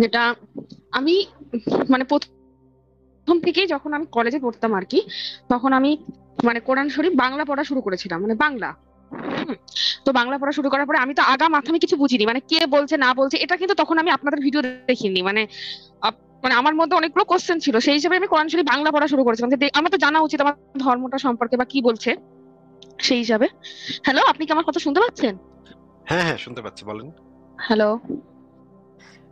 যেটা আমি মানে প্রথম থেকেই যখন আমি কলেজে পড়তাম আর কি, তখন আমি মানে কোরআন শরীফ বাংলা পড়া শুরু করেছিলাম, মানে বাংলা। হুম। তো বাংলা পড়া শুরু করার পরে আমি তো আগা মাথা আমি কিছু বুঝিনি, মানে কে বলছে না বলছে এটা কিন্তু তখন আমি আপনাদের ভিডিও দেখিনি, মানে মানে আমার মধ্যে অনেকগুলো কোশ্চেন ছিল, সেই হিসেবে আমি কোরআন শরীফ বাংলা পড়া শুরু করেছিলাম যে আমার তো জানা উচিত আমার ধর্মটা সম্পর্কে বা কি বলছে, সেই হিসাবে। হ্যালো, আপনি কি আমার কথা শুনতে পাচ্ছেন? হ্যাঁ, হ্যাঁ, শুনতে পাচ্ছি, বলেন। হ্যালো।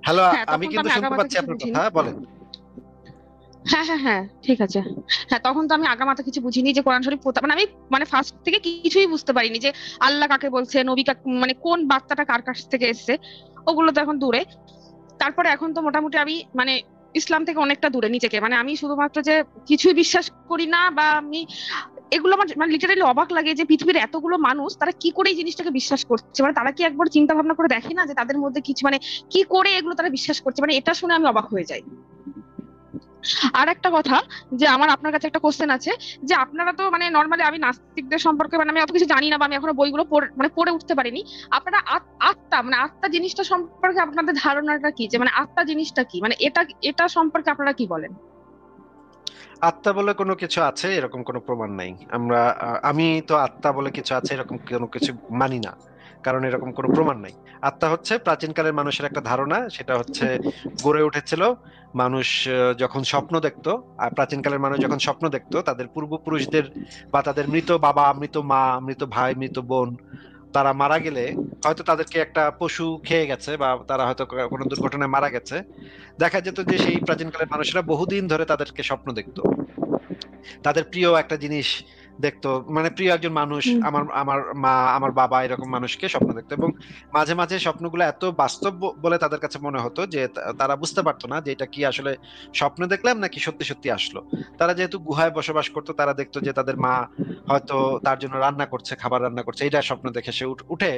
হ্যালো, হ্যাঁ, আমি তখন তো কিন্তু আমি শুনতে আগামাথা পাচ্ছি কিছু আপনার বুঝিনি। কথা, বলেন। হ্যাঁ, হ্যাঁ, হ্যাঁ, ঠিক আছে। হ্যাঁ, তখন তো আমি আগামাথা কিছু বুঝিনি যে কোরআন শরীফ মানে আমি মানে ফার্স্ট থেকে কিছুই বুঝতে পারিনি যে আল্লাহ কাকে বলছে, নবী কাকে, মানে কোন বার্তাটা কার কাছ থেকে এসেছে, ওগুলো তো এখন দূরে। তারপরে এখন তো মোটামুটি আমি মানে ইসলাম থেকে অনেকটা দূরে নিজেকে, মানে আমি শুধুমাত্র যে কিছুই বিশ্বাস করি না বা আমি এগুলো আমার মানে লিটারালি অবাক লাগে যে পৃথিবীর এতগুলো মানুষ তারা কি করে এই জিনিসটাকে বিশ্বাস করছে, মানে তারা কি একবার চিন্তা ভাবনা করে দেখে না যে তাদের মধ্যে কিছু মানে কি করে এগুলো তারা বিশ্বাস করছে, মানে এটা শুনে আমি অবাক হয়ে যাই। আর একটা কথা, যে আমার আপনার কাছে একটা কোশ্চেন আছে, যে আপনারা তো মানে নর্মালি আমি নাস্তিকদের সম্পর্কে মানে আমি অত কিছু জানি না বা আমি এখনো বইগুলো মানে পড়ে উঠতে পারিনি। আপনারা আত্মা মানে আত্মা জিনিসটা সম্পর্কে আপনাদের ধারণাটা কি, যে মানে আত্মা জিনিসটা কি, মানে এটা এটা সম্পর্কে আপনারা কি বলেন? আত্মা বলে কোনো কিছু আছে এরকম কোনো প্রমাণ নাই। আমি তো আত্মা বলে কিছু আছে এরকম কোনো কিছু মানি না, কারণ এরকম কোনো প্রমাণ নাই। আত্মা হচ্ছে প্রাচীনকালের মানুষের একটা ধারণা, সেটা হচ্ছে গড়ে উঠেছিল মানুষ যখন স্বপ্ন দেখতো। আর প্রাচীনকালের মানুষ যখন স্বপ্ন দেখতো তাদের পূর্বপুরুষদের বা তাদের মৃত বাবা, মৃত মা, মৃত ভাই, মৃত বোন তারা মারা গেলে হয়তো তাদেরকে একটা পশু খেয়ে গেছে বা তারা হয়তো কোনো দুর্ঘটনায় মারা গেছে। দেখা যেত যে সেই প্রাচীনকালের মানুষেরা বহুদিন ধরে তাদেরকে স্বপ্ন দেখতো, তাদের প্রিয় একটা জিনিস দেখতো, মানে প্রিয় একজন মানুষ, হুম। আমার আমার মা, আমার বাবা এরকম মানুষকে স্বপ্ন দেখতো। এবং মাঝে মাঝে স্বপ্নগুলো এত বাস্তব বলে তাদের কাছে মনে হতো যে তারা বুঝতে পারতো না যে এটা কি আসলে স্বপ্ন দেখলাম নাকি সত্যি সত্যি আসলো। তারা যেহেতু গুহায় বসবাস করতো, তারা দেখতো যে তাদের মা হয়তো তার জন্য রান্না করছে, খাবার রান্না করছে, এটা স্বপ্ন দেখে সে উঠে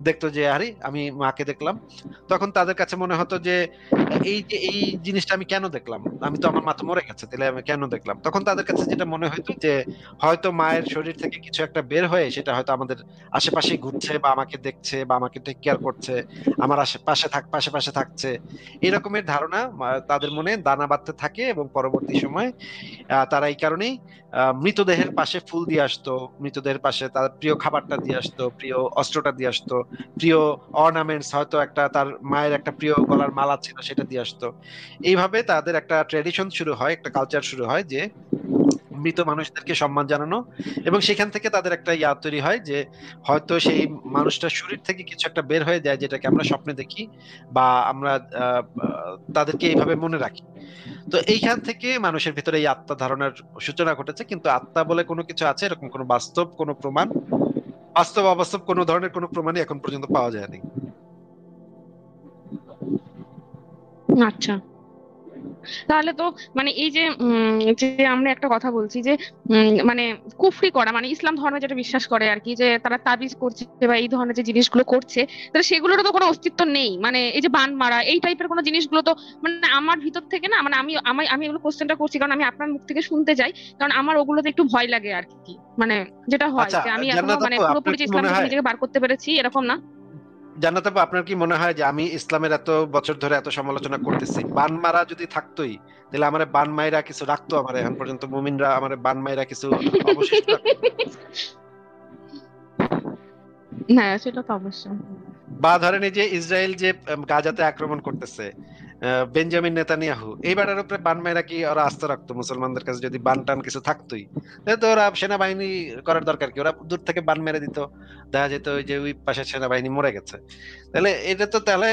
দেখতো যে আরে আমি মাকে দেখলাম। তখন তাদের কাছে মনে হতো যে এই যে এই জিনিসটা আমি কেন দেখলাম, আমি তো আমার মা তো মরে গেছে, তাহলে আমি কেন দেখলাম? তখন তাদের কাছে যেটা মনে হতো যে হয়তো মায়ের শরীর থেকে কিছু একটা বের হয়ে সেটা হয়তো আমাদের আশেপাশে ঘুরছে বা আমাকে দেখছে বা আমাকে টেক কেয়ার করছে, আমার আশেপাশে পাশে পাশে থাকছে। এরকমের ধারণা তাদের মনে দানা বাঁধতে থাকে এবং পরবর্তী সময় তারা এই কারণেই মৃতদেহের পাশে ফুল দিয়ে আসতো, মৃতদেহের পাশে তার প্রিয় খাবারটা দিয়ে আসতো, প্রিয় অস্ত্রটা দিয়ে আসতো, প্রিয় অর্নামেন্টস, হয়তো একটা তার মায়ের একটা প্রিয় গলার মালা ছিল সেটা দিয়ে আসতো। এইভাবে তাদের একটা ট্রেডিশন শুরু হয়, একটা কালচার শুরু হয় যে মৃত মানুষদেরকে সম্মান জানানো। এবং সেখান থেকে তাদের একটা ইয়া তৈরি হয় যে হয়তো সেই মানুষটার শরীর থেকে কিছু একটা বের হয়ে যায় যেটাকে আমরা স্বপ্নে দেখি বা আমরা তাদেরকে এইভাবে মনে রাখি। তো এইখান থেকে মানুষের ভিতরে এই আত্মা ধারণার সূচনা ঘটেছে, কিন্তু আত্মা বলে কোনো কিছু আছে এরকম কোনো বাস্তব কোনো প্রমাণ, বাস্তব অবাস্তব কোনো ধরনের কোনো প্রমাণই এখন পর্যন্ত পাওয়া যায়নি। আচ্ছা, তাহলে তো মানে এই যে যে আমরা একটা কথা বলছি যে মানে কুফরি করা মানে ইসলাম ধর্মে যেটা বিশ্বাস করে আর কি, যে তারা তাবিজ করছে বা এই ধরনের যে জিনিসগুলো করছে, তাহলে সেগুলোরও তো কোনো অস্তিত্ব নেই, মানে এই যে বান মারা এই টাইপের কোনো জিনিসগুলো তো মানে আমার ভিতর থেকে না, মানে আমি এগুলো কোশ্চেনটা করছি কারণ আমি আপনার মুখ থেকে শুনতে চাই, কারণ আমার ওগুলোতে একটু ভয় লাগে আর কি, মানে যেটা হয় আচ্ছা, যে আমি এখনো জান্নাত মানে আপু, আপনার পুরোপুরি যে কি ইসলাম মনে থেকে হয়, নিজেকে বার করতে পেরেছি এরকম না। জান্নাত আপু, আপনার কি মনে হয় যে আমি ইসলামের এত বছর ধরে এত সমালোচনা করতেছি, বান মারা যদি থাকতোই তাহলে আমার বান মাইরা কিছু রাখতো, আমার এখন পর্যন্ত মুমিনরা আমার বান মাইরা কিছু অবশিষ্ট রাখতো? হ্যাঁ, সেটা তো অবশ্যই। বা ধরেন এই যে ইসরায়েল যে গাজাতে আক্রমণ করতেছে, বেঞ্জামিন নেতানিয়াহু এই বাড়ার উপরে বান মাইরা কি ওরা আস্থা রাখতো? মুসলমানদের কাছে যদি বান টান কিছু থাকতোই তাহলে তো ওরা সেনাবাহিনী করার দরকার কি, ওরা দূর থেকে বান মেরে দিত, দেখা যেত ওই যে ওই পাশের সেনাবাহিনী মরে গেছে। তাহলে এটা তো তাহলে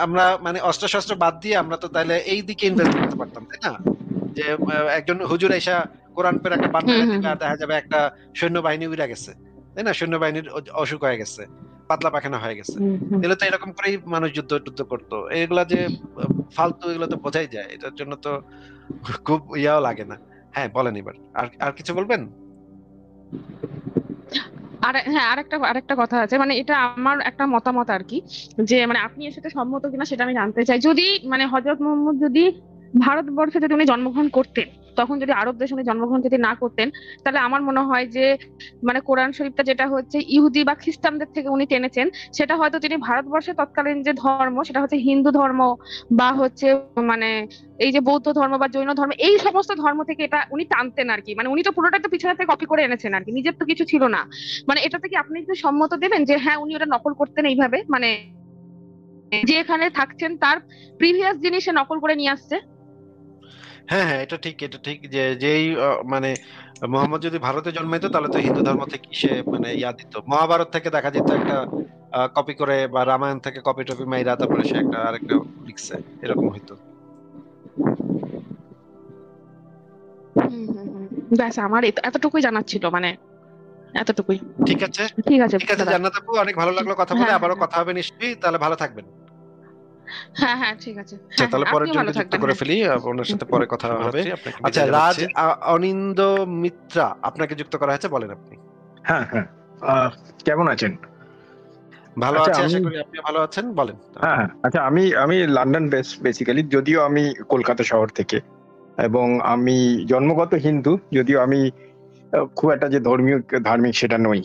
আমরা মানে অস্ত্র শস্ত্র বাদ দিয়ে আমরা তো তাহলে এই দিকে ইনভেস্ট করতে পারতাম, তাই না? যে একজন হুজুর এসা কোরআন পড়ে একটা বান হুম, মেরে হুম, দিবে আর দেখা যাবে একটা সৈন্যবাহিনী উড়ে গেছে, তাই না? সৈন্যবাহিনীর অসুখ হয়ে গেছে, পাতলা পায়খানা হয়ে গেছে। হুম, হুম, এগুলো তো এরকম করেই মানুষ যুদ্ধ টুদ্ধ করতো। এগুলা যে ফালতু, এগুলো তো বোঝাই যায়, এটার জন্য তো খুব ইয়াও লাগে না। হ্যাঁ, বলেন এবার। আর আর কিছু বলবেন? আর হ্যাঁ, আরেকটা কথা আছে, মানে এটা আমার একটা মতামত আর কি, যে মানে আপনি এর সাথে সম্মত কিনা সেটা আমি জানতে চাই। যদি মানে হজরত মোহাম্মদ যদি ভারতবর্ষে যদি উনি জন্মগ্রহণ করতেন, তখন যদি আরব দেশে উনি জন্মগ্রহণ যদি না করতেন, তাহলে আমার মনে হয় যে মানে কোরআন শরীফটা যেটা হচ্ছে ইহুদি বা খ্রিস্টানদের থেকে উনি টেনেছেন, সেটা হয়তো তিনি ভারতবর্ষে তৎকালীন যে ধর্ম সেটা হচ্ছে হিন্দু ধর্ম বা হচ্ছে মানে এই যে বৌদ্ধ ধর্ম বা জৈন ধর্ম, এই সমস্ত ধর্ম থেকে এটা উনি টানতেন আর কি। মানে উনি তো পুরোটাই তো পিছনে থেকে কপি করে এনেছেন আর কি, নিজের তো কিছু ছিল না। মানে এটা থেকে আপনি কি সম্মত দেবেন যে হ্যাঁ উনি ওটা নকল করতেন এইভাবে, মানে যে এখানে থাকছেন তার প্রিভিয়াস জিনিস সে নকল করে নিয়ে আসছে? হ্যাঁ হ্যাঁ, এটা ঠিক যে যেই মানে মোহাম্মদ যদি ভারতে জন্মাইতো তাহলে তো হিন্দু ধর্ম থেকে সে মানে ইয়া দিত, মহাভারত থেকে দেখা যেত একটা কপি করে, বা রামায়ণ থেকে কপি টপি মাইরা তারপরে সে একটা আরেকটা লিখছে, এরকম হইতো। ব্যাস আমার এতটুকুই জানার ছিল, মানে এতটুকুই। ঠিক আছে, ঠিক আছে ঠিক আছে দাদা। জান্নাত আপু, অনেক ভালো লাগলো কথা বলে, হ্যাঁ হ্যাঁ আবারও হ্যাঁ কথা হবে নিশ্চয়ই, তাহলে ভালো থাকবেন। হ্যাঁ হ্যাঁ ঠিক আছে, আচ্ছা, হ্যাঁ হ্যাঁ তাহলে পরের আপনিও ভালো জনকে যুক্ত থাকবেন, করে হ্যাঁ। ফেলি, ওনার সাথে পরে কথা হবে। শুভরাত্রি, আপনাকে আচ্ছা, বিদায় রাজ জানাচ্ছি। অনিন্দ মিত্রা আপনাকে যুক্ত করা হয়েছে, বলেন আপনি। হ্যাঁ হ্যাঁ। কেমন আছেন? ভালো আচ্ছা আছে, আমি আশা করি আপনি ভালো আছেন, বলেন তাহলে। হ্যাঁ হ্যাঁ, আচ্ছা আমি আমি লন্ডন বেস বেসিক্যালি, যদিও আমি কলকাতা শহর থেকে, এবং আমি জন্মগত হিন্দু, যদিও আমি খুব একটা যে ধার্মিক সেটা নই,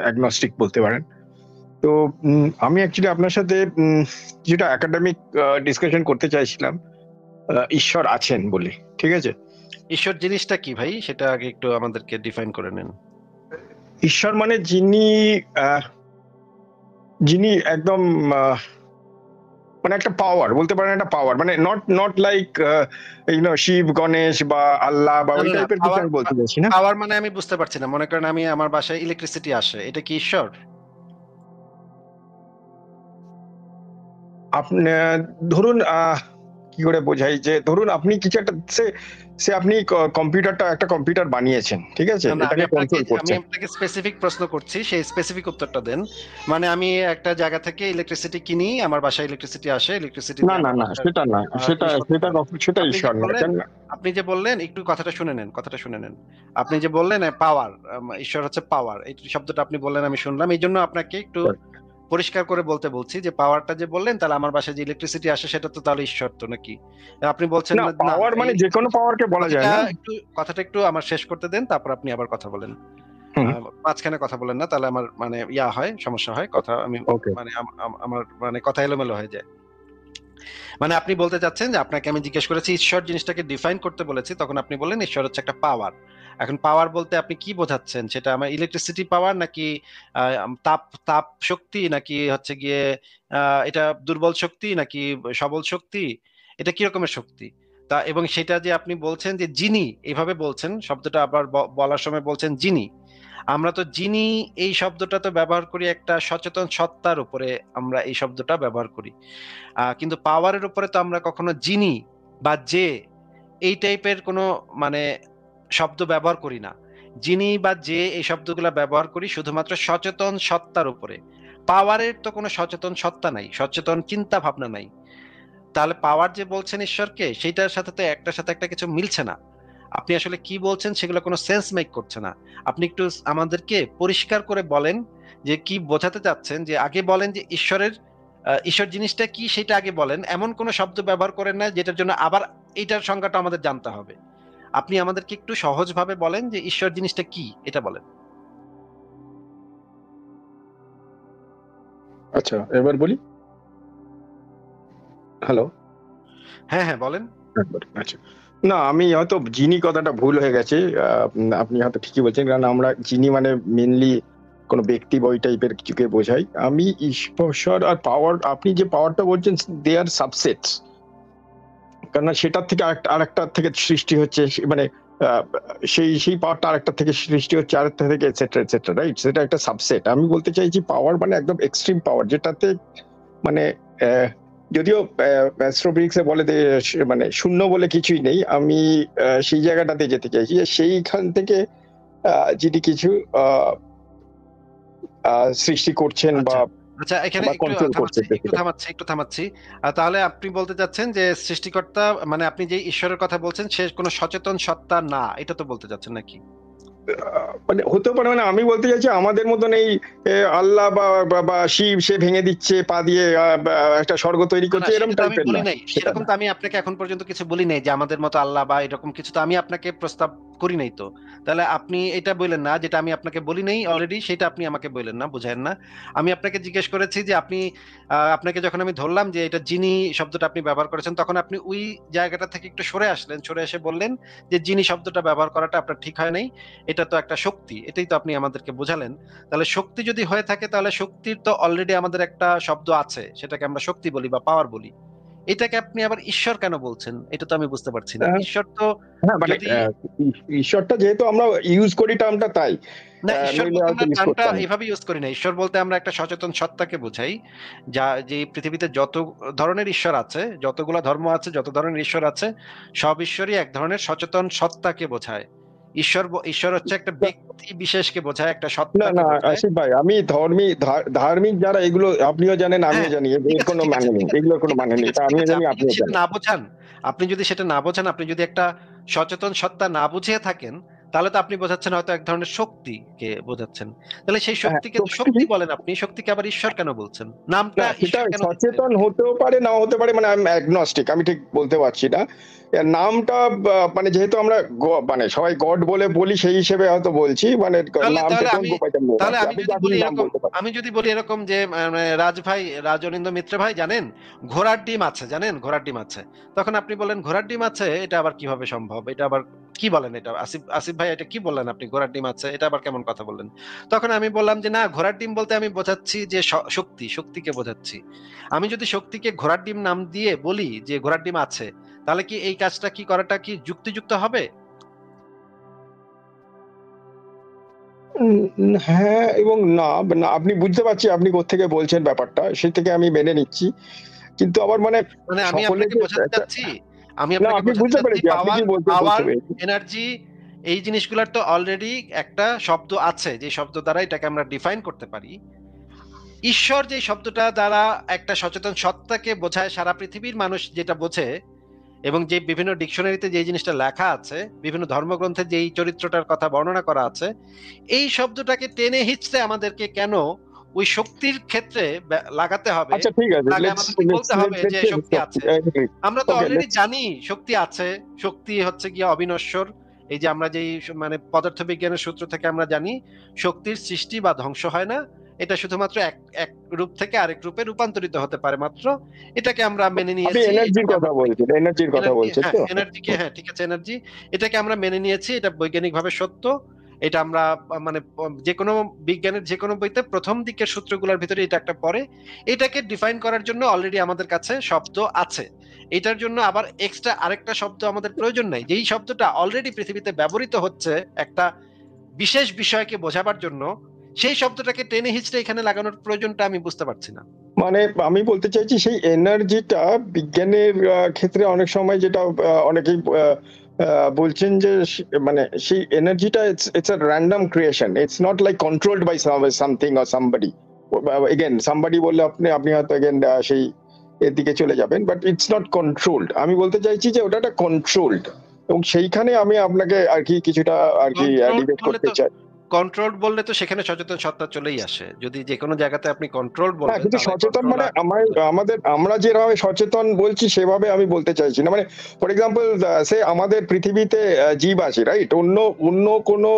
অ্যাগনস্টিক বলতে পারেন। তো আমি অ্যাকচুয়ালি আপনার সাথে যেটা একাডেমিক ডিসকাশন করতে চাইছিলাম, ঈশ্বর আছেন বলে, ঠিক আছে? ঈশ্বর জিনিসটা কি ভাই, সেটা আগে একটু আমাদেরকে ডিফাইন করে নেন। ঈশ্বর মানে যিনি যিনি একদম মানে একটা পাওয়ার বলতে পারেন, একটা পাওয়ার, মানে not not like Shiva Ganesh বা আল্লাহ বা না ওই না না, টাইপের কিছু আমি বলতে চাইছি না। পাওয়ার মানে আমি বুঝতে পারছি না, মনে করেন আমি আমার বাসায় ইলেকট্রিসিটি আসে, এটা কি ঈশ্বর? আপনি ধরুন কি করে বোঝাই, যে ধরুন আপনি কিছু একটা সে সে আপনি একটা কম্পিউটার বানিয়েছেন, ঠিক আছে, না না, এটাকে কন্ট্রোল আমি করছেন। আপনাকে স্পেসিফিক প্রশ্ন করছি, সেই স্পেসিফিক উত্তরটা দেন। মানে আমি একটা জায়গা থেকে ইলেকট্রিসিটি কিনি, আমার বাসায় ইলেকট্রিসিটি আসে, ইলেকট্রিসিটি না দিয়ে না আমার না, বাসার সেটা না, সেটা জিনিসপত্র সেটা চলে। সেটা আপনি যে ঈশ্বর না, বললেন, আপনি যে বললেন একটু কথাটা শুনে নেন, কথাটা শুনে নেন। আপনি যে বললেন পাওয়ার, ঈশ্বর হচ্ছে পাওয়ার, এই শব্দটা আপনি বললেন, আমি শুনলাম, এই জন্য আপনাকে একটু পরিষ্কার করে বলতে বলছি যে পাওয়ারটা যে বললেন, তাহলে আমার বাসায় যে ইলেকট্রিসিটি আসে সেটা তো তাহলে ঈশ্বর তো নাকি? আপনি বলছেন না, না না, পাওয়ার মানে এই যে কোনো পাওয়ারকে বলা যায় কথাটা না। কথাটা একটু আমার শেষ করতে দেন, তারপর আপনি আবার কথা বলেন। হুম। মাঝখানে কথা বলেন না, তাহলে আমার মানে ইয়া হয়, সমস্যা হয়, কথা আমি ওকে। মানে আমার মানে কথা এলোমেলো হয়ে যায়। মানে আপনি বলতে চাচ্ছেন যে আপনাকে আমি জিজ্ঞেস করেছি ঈশ্বর জিনিসটাকে ডিফাইন করতে বলেছি, তখন আপনি বললেন ঈশ্বর হচ্ছে একটা পাওয়ার। এখন পাওয়ার বলতে আপনি কি বোঝাচ্ছেন, সেটা আমার ইলেকট্রিসিটি পাওয়ার নাকি তাপ তাপ শক্তি, নাকি হচ্ছে গিয়ে এটা দুর্বল শক্তি নাকি সবল শক্তি, এটা কি রকমের শক্তি? তা এবং সেটা যে আপনি বলছেন যে যিনি, এইভাবে বলছেন শব্দটা, আবার বলার সময় বলছেন যিনি। আমরা তো যিনি এই শব্দটা তো ব্যবহার করি একটা সচেতন সত্তার উপরে, আমরা এই শব্দটা ব্যবহার করি। কিন্তু পাওয়ারের উপরে তো আমরা কখনো যিনি বা যে এই টাইপের কোনো মানে শব্দ ব্যবহার করি না। যিনি বা যে এই শব্দগুলা ব্যবহার করি শুধুমাত্র সচেতন সত্তার উপরে। পাওয়ারের তো কোনো সচেতন সত্তা নাই, সচেতন চিন্তা ভাবনা নাই। তাহলে পাওয়ার যে বলছেন ঈশ্বরকে, সেইটার সাথে তো একটার সাথে একটা কিছু মিলছে না। আপনি আসলে কি বলছেন সেগুলো কোনো সেন্স মেক করছে না। আপনি একটু আমাদেরকে পরিষ্কার করে বলেন যে কি বোঝাতে চাচ্ছেন, যে আগে বলেন যে ঈশ্বর জিনিসটা কি সেটা আগে বলেন, এমন কোনো শব্দ ব্যবহার করেন না যেটার জন্য আবার এইটার সংজ্ঞাটা আমাদের জানতে হবে। আপনি আমাদেরকে একটু সহজভাবে বলেন যে ঈশ্বর জিনিসটা কি, এটা বলেন। আচ্ছা, এবার বলি। হ্যালো। হ্যাঁ হ্যাঁ, বলেন। আচ্ছা, না আমি হয়তো যিনি কথাটা ভুল হয়ে গেছে। আপনি হয়তো ঠিকই বলছেন, কারণ আমরা যিনি মানে মেনলি কোনো ব্যক্তি বা ওই টাইপের কিছুকে বোঝাই। আমি ঈশ্বর আর পাওয়ার, আপনি যে পাওয়ারটা বলছেন, দে আর সাবসেটস। কারণ সেটার থেকে আরেকটা থেকে সৃষ্টি হচ্ছে, মানে সেই পাওয়ারটা আরেকটা থেকে সৃষ্টি হচ্ছে, আরেকটা থেকে এটসেট্রা এটসেট্রা, রাইট? সেটা একটা সাবসেট। আমি বলতে চাইছি পাওয়ার মানে একদম এক্সট্রিম পাওয়ার, যেটাতে মানে যদিও অ্যাস্ট্রোফিজিক্সে বলে যে মানে শূন্য বলে কিছুই নেই। আমি সেই জায়গাটাতে যেতে চাইছি, যে সেইখান থেকে যিনি কিছু সৃষ্টি করছেন বা আচ্ছা, এখানে একটু কন্ট্রোল করছেন একটু থামাচ্ছি। তাহলে আপনি বলতে চাচ্ছেন যে সৃষ্টিকর্তা, মানে আপনি যে ঈশ্বরের কথা বলছেন সে কোনো সচেতন সত্তা না, এটা তো বলতে চাচ্ছেন নাকি? মানে হতে পারে, মানে আমি বলতে চাইছি আমাদের মতন এই আল্লাহ বা শিব সে ভেঙে দিচ্ছে পা দিয়ে একটা স্বর্গ তৈরি না, করছে না, এরকম সেটা তো আমি টাইপের বলি না, নাই। সেটা সেরকম না। তো আমি আপনাকে এখন পর্যন্ত কিছু বলি নাই যে আমাদের মতো আল্লাহ বা এরকম কিছু তো আমি আপনাকে প্রস্তাব করি নাই তো। তাহলে আপনি এটা বললেন না যেটা আমি আপনাকে বলি নাই অলরেডি, সেটা আপনি আমাকে বললেন না, বুঝায়েন না। আমি আপনাকে জিজ্ঞেস করেছি যে আপনি আপনাকে যখন আমি ধরলাম যে এটা জিনি শব্দটা আপনি ব্যবহার করেছেন, তখন আপনি ওই জায়গাটা থেকে একটু সরে আসলেন, সরে এসে বললেন যে জিনি শব্দটা ব্যবহার করাটা আপনার ঠিক হয় নাই, এটা তো একটা শক্তি, এটাই তো আপনি আমাদেরকে বোঝালেন। তাহলে শক্তি যদি হয়ে থাকে তাহলে শক্তির তো অলরেডি আমাদের একটা শব্দ আছে, সেটাকে আমরা শক্তি বলি বা পাওয়ার বলি। এটাকে আপনি আবার ঈশ্বর কেন বলছেন? এটা তো আমি বুঝতে পারছি না। আহ, ঈশ্বর তো হ্যাঁ মানে যদি ঈশ্বরটা যেহেতু আমরা ইউজ করি টার্মটা তাই, না, ঈশ্বর নইলে বলতে হয়তো আমরা ইউজ টার্মটা করতাম না। এভাবে ইউজ করি না। ঈশ্বর বলতে আমরা একটা সচেতন সত্তাকে বোঝাই, যা যে পৃথিবীতে যত ধরনের ঈশ্বর আছে, যতগুলা ধর্ম আছে, যত ধরনের ঈশ্বর আছে, সব ঈশ্বরই এক ধরনের সচেতন সত্তাকে বোঝায়। ঈশ্বর হচ্ছে একটা ব্যক্তি বিশেষকে বোঝায়, একটা না সত্তাকে না বোঝায়। আশিফ ভাই, আমি ধার্মিক যারা এগুলো আপনিও জানেন আমিও হ্যাঁ, জানি, ঠিক এর আছে, কোনো ঠিক আছে, মানে নেই, ঠিক আছে, এগুলোর কোনো ঠিক আছে, মানে ঠিক নেই, আছে, এটা ঠিক আমিও আছে। জানি আপনি যদি আপনিও সেটা জানেন। না বোঝান, আপনি যদি সেটা না বোঝান, আপনি যদি একটা সচেতন সত্তা না বুঝিয়ে থাকেন, তাহলে তো আপনি বোঝাচ্ছেন হয়তো এক ধরনের শক্তিকে বোঝাচ্ছেন। তাহলে সেই হ্যাঁ, শক্তিকে তো শক্তি, শক্তি বলেন আপনি, শক্তিকে আবার ঈশ্বর কেন বলছেন? নামটা না সেটা ঈশ্বর কেন দিচ্ছেন সচেতন এটাকে? হতেও পারে নাও হতে পারে, মানে আমি অ্যাগনস্টিক, আমি ঠিক বলতে পারছি না। এর নামটা মানে যেহেতু আমরা মানে সবাই গড বলে বলি সেই হিসেবে হয়তো বলছি, মানে তাহলে নামটা তাহলে ডোন্ট আমি গো বাই দ্য নেম, তাহলে আমি আপনি যদি যা বলি খুশি নাম এরকম, বলতে পারেন। আমি যদি বলি এরকম যে রাজ অনিন্দ্য মিত্র ভাই জানেন ঘোড়ার ডিম আছে, জানেন ঘোড়ার ডিম আছে, তখন আপনি বলেন ঘোড়ার ডিম আছে, এটা আবার কিভাবে সম্ভব? এটা আবার কি বলেন? এটা আসিফ আসিফ ভাই এটা কি বললেন আপনি? ঘোড়ার ডিম আছে, এটা আবার কেমন কথা বললেন? তখন আমি বললাম যে না, ঘোড়ার ডিম বলতে আমি বোঝাচ্ছি যে শক্তিকে বোঝাচ্ছি। আমি যদি শক্তিকে ঘোড়ার ডিম নাম দিয়ে বলি যে ঘোড়ার ডিম আছে, তাহলে কি এই কাজটা কি করাটা কি যুক্তিযুক্ত হবে? হ্যাঁ এবং না, না আপনি বুঝতে পারছি আপনি কোত্থেকে বলছেন ব্যাপারটা, সে থেকে আমি মেনে নিচ্ছি, কিন্তু আবার মানে মানে আমি সকলে আপনাকে যে বোঝাতে চাচ্ছি, আমি না আপনাকে আপনি বোঝাতে বুঝতে চাচ্ছি পেরেছি আপনি পাওয়ার, কি বলতে পাওয়ার, বলতে পেরেছি। এনার্জি, এই জিনিসগুলোর তো অলরেডি একটা শব্দ আছে, যে শব্দ দ্বারা এটাকে আমরা ডিফাইন করতে পারি। ঈশ্বর যে শব্দটা দ্বারা একটা সচেতন সত্তাকে বোঝায়, সারা পৃথিবীর মানুষ যেটা বোঝে, এবং যে বিভিন্ন ডিকশনারিতে যে জিনিসটা লেখা আছে, বিভিন্ন ধর্মগ্রন্থে যেই চরিত্রটার কথা বর্ণনা করা আছে, এই শব্দটাকে টেনে হিচড়ে আমাদেরকে কেন ওই শক্তির ক্ষেত্রে লাগাতে হবে? আচ্ছা ঠিক আছে, আগে লেটস আমাদেরকে লেটস বলতে হবে যে শক্তি লেটস আছে। আমরা তো ওকে অলরেডি লেটস জানি শক্তি আছে। শক্তি হচ্ছে গিয়ে অবিনশ্বর। এই যে আমরা যেই মানে পদার্থবিজ্ঞানের সূত্র থেকে আমরা জানি শক্তির সৃষ্টি বা ধ্বংস হয় না। এটা শুধুমাত্র এক এক রূপ থেকে আরেক রূপে রূপান্তরিত হতে পারে মাত্র। এটাকে আমরা মেনে আপনি নিয়েছি। এনার্জির এটাকে কথা আমরা বলছেন, এনার্জির কথা এনার্জি, বলছেন হ্যাঁ, তো? এনার্জিকে, হ্যাঁ, ঠিক আছে, এনার্জি। এটাকে আমরা মেনে নিয়েছি। এটা বৈজ্ঞানিকভাবে সত্য। এটা আমরা মানে যেকোনো বিজ্ঞানের যেকোনো বইতে ১ম দিকের সূত্রগুলোর ভিতরে এটা একটা পড়ে। এটাকে ডিফাইন করার জন্য অলরেডি আমাদের কাছে শব্দ আছে। এটার জন্য আবার এক্সট্রা আরেকটা শব্দ আমাদের প্রয়োজন নাই। যেই শব্দটা অলরেডি পৃথিবীতে ব্যবহৃত হচ্ছে একটা বিশেষ বিষয়কে বোঝাবার জন্য, সেই শব্দটাকে টেনে হিঁচড়ে এখানে লাগানোর প্রয়োজনটা আমি বুঝতে পারছি না। মানে আমি বলতে চাইছি সেই এনার্জিটা বিজ্ঞানের ক্ষেত্রে অনেক সময় যেটা অনেকেই বলছেন যে মানে সেই এনার্জিটা it's a random creation, it's not like controlled by something or somebody. Again somebody বললে আপনি হয়তো এগেন সেই এর দিকে চলে যাবেন, বাট ইটস নট কন্ট্রোলড। আমি বলতে চাইছি যে ওটা একটা কন্ট্রোলড, এবং সেইখানে আমি আপনাকে আর কি কিছুটা আর কি কন্ট্রোলড ডিবেট বললে করতে তো চাই। কন্ট্রোলড বললে তো সেখানে সচেতন সত্তা চলেই আসে। যদি যেকোনো জায়গাতে আপনি কন্ট্রোলড হ্যাঁ, বলবেন কিন্তু তাহলে সচেতন মানে কন্ট্রোলার আমরা যেভাবে সচেতন বলছি সেভাবে আমি বলতে চাইছি না। মানে ফর এক্সাম্পল সে আমাদের পৃথিবীতে জীব আছে, রাইট? অন্য অন্য কোনো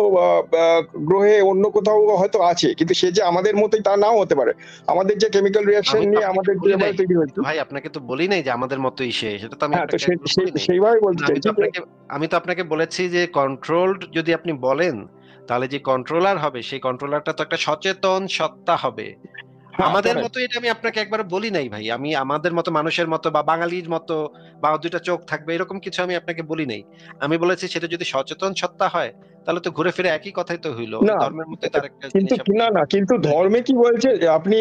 গ্রহে অন্য কোথাও হয়তো আছে। কিন্তু সে যে আমাদের মতোই তা নাও হতে পারে। আমাদের যে কেমিক্যাল রিঅ্যাকশন আমি তো নিয়ে আপনাকে আমাদের বলি নাই। যেভাবে তৈরি আমি তো হয়েছে। ভাই আপনাকে তো বলি নাই যে আমাদের মতোই সে। সেটা তো আমি হ্যাঁ, তো আপনাকে একবারও বলি নাই। সেইভাবেই বলতে কিন্তু চাইছি যে আমি তো আপনাকে বলেছি যে কন্ট্রোলড যদি আপনি বলেন, তাহলে যে কন্ট্রোলার হবে সেই কন্ট্রোলারটা তো একটা সচেতন সত্তা হবে। হ্যাঁ, আমাদের কারেক্ট। মতো এটা আমি আপনাকে একবারও বলি নাই ভাই। আমি আমাদের মতো মানুষের মতো বা বাঙালির মতো বা ২ টা চোখ থাকবে এরকম কিছু আমি আপনাকে বলি নাই। আমি বলেছি সেটা যদি সচেতন সত্তা হয়, তাহলে তো ঘুরে ফিরে একই কথাই তো হইল। ওই না, ধর্মের মধ্যে তো আরেকটা কিন্তু জিনিস আপনি না, কিন্তু জড়িত ধর্মে কি করছেন। বলছে যে আপনি